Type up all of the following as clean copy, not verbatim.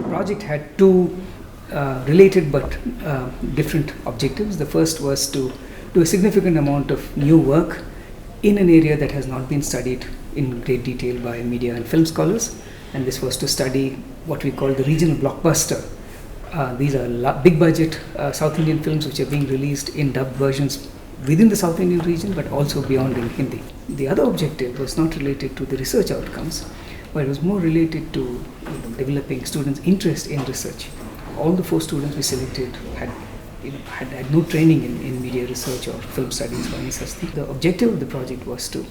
project had two related but different objectives. The first was to do a significant amount of new work in an area that has not been studied in great detail by media and film scholars, and this was to study what we call the regional blockbuster. These are big budget South Indian films which are being released in dubbed versions within the South Indian region but also beyond in Hindi. The other objective was not related to the research outcomes, but it was more related to developing students' interest in research. All the 4 students we selected had no training in media research or film studies or any such thing. The objective of the project was to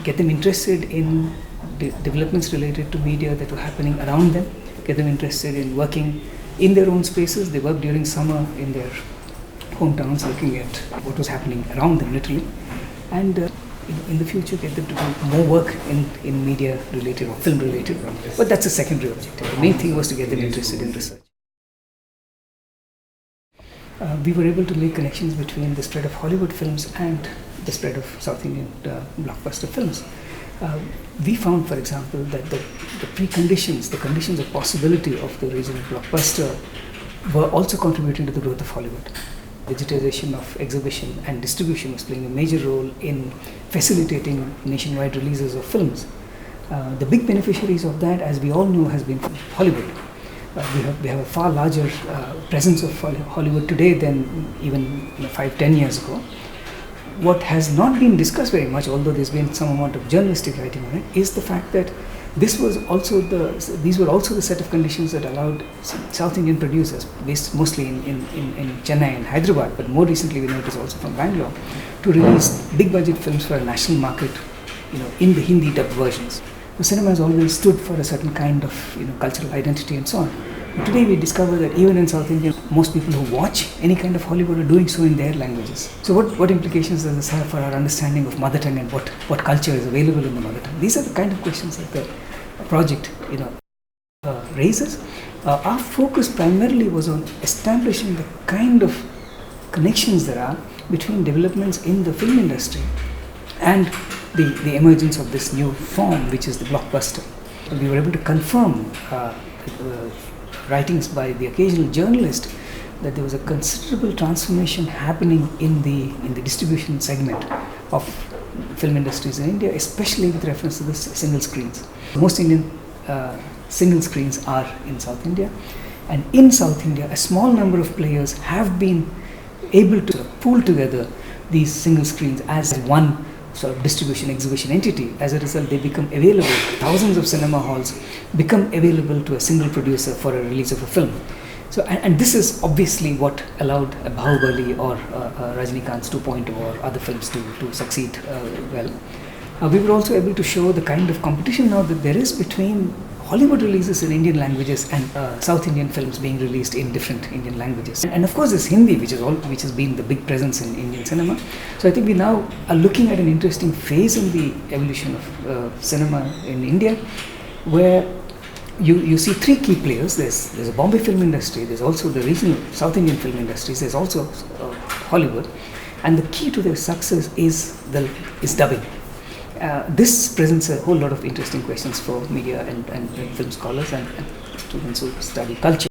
get them interested in developments related to media that were happening around them, get them interested in working in their own spaces. They worked during summer in their hometowns looking at what was happening around them literally, and in the future get them to do more work in media related or film related, but that's a secondary objective. The main thing was to get them interested in research. We were able to make connections between the spread of Hollywood films and the spread of South Indian blockbuster films. We found, for example, that the preconditions, the conditions of possibility of the regional blockbuster were also contributing to the growth of Hollywood. Digitization of exhibition and distribution was playing a major role in facilitating nationwide releases of films. The big beneficiaries of that, as we all know, has been Hollywood. We have a far larger presence of Hollywood today than even 5-10 years ago. What has not been discussed very much, although there's been some amount of journalistic writing on it, is the fact that these were also the set of conditions that allowed South Indian producers, based mostly in Chennai and Hyderabad, but more recently we noticed also from Bangalore, to release big budget films for a national market, in the Hindi dubbed versions. The cinema has always stood for a certain kind of cultural identity and so on. But today we discover that even in South India, most people who watch any kind of Hollywood are doing so in their languages. So what implications does this have for our understanding of mother tongue and what culture is available in the mother tongue? These are the kind of questions that the project raises. Our focus primarily was on establishing the kind of connections there are between developments in the film industry and the emergence of this new form, which is the blockbuster. We were able to confirm writings by the occasional journalist that there was a considerable transformation happening in the distribution segment of film industries in India, especially with reference to the single screens. Most Indian single screens are in South India, and in South India a small number of players have been able to pool together these single screens as one sort of distribution exhibition entity. As a result, they become available. Thousands of cinema halls become available to a single producer for a release of a film. So, and this is obviously what allowed a Bahubali or Rajinikanth's 2.0 or other films to succeed well. We were also able to show the kind of competition now that there is between Hollywood releases in Indian languages and South Indian films being released in different Indian languages. And of course there's Hindi, which has been the big presence in Indian cinema. So I think we now are looking at an interesting phase in the evolution of cinema in India, where you see 3 key players. There's a Bombay film industry, there's also the regional South Indian film industries, there's also Hollywood, and the key to their success is dubbing. This presents a whole lot of interesting questions for media and film scholars and students who study culture.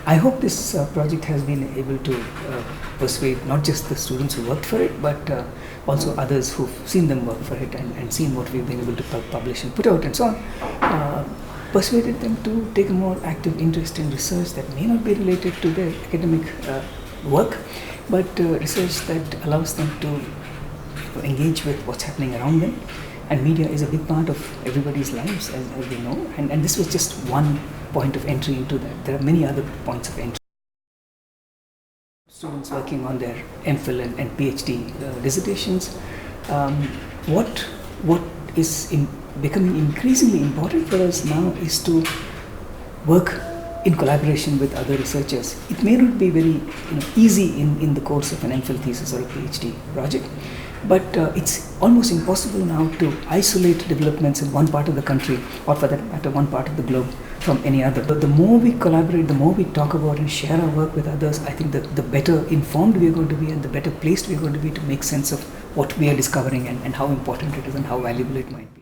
I hope this project has been able to persuade not just the students who worked for it, but also others who've seen them work for it and seen what we've been able to publish and put out and so on. Persuaded them to take a more active interest in research that may not be related to their academic work, but research that allows them to engage with what's happening around them. And media is a big part of everybody's lives, as we know, and this was just one point of entry into that. There are many other points of entry. Students working on their MPhil and PhD dissertations, what is becoming increasingly important for us now is to work in collaboration with other researchers. It may not be very easy in the course of an MPhil thesis or a PhD project, but it's almost impossible now to isolate developments in one part of the country, or for that matter one part of the globe, from any other. But the more we collaborate, the more we talk about and share our work with others, I think the better informed we are going to be and the better placed we are going to be to make sense of what we are discovering and how important it is and how valuable it might be.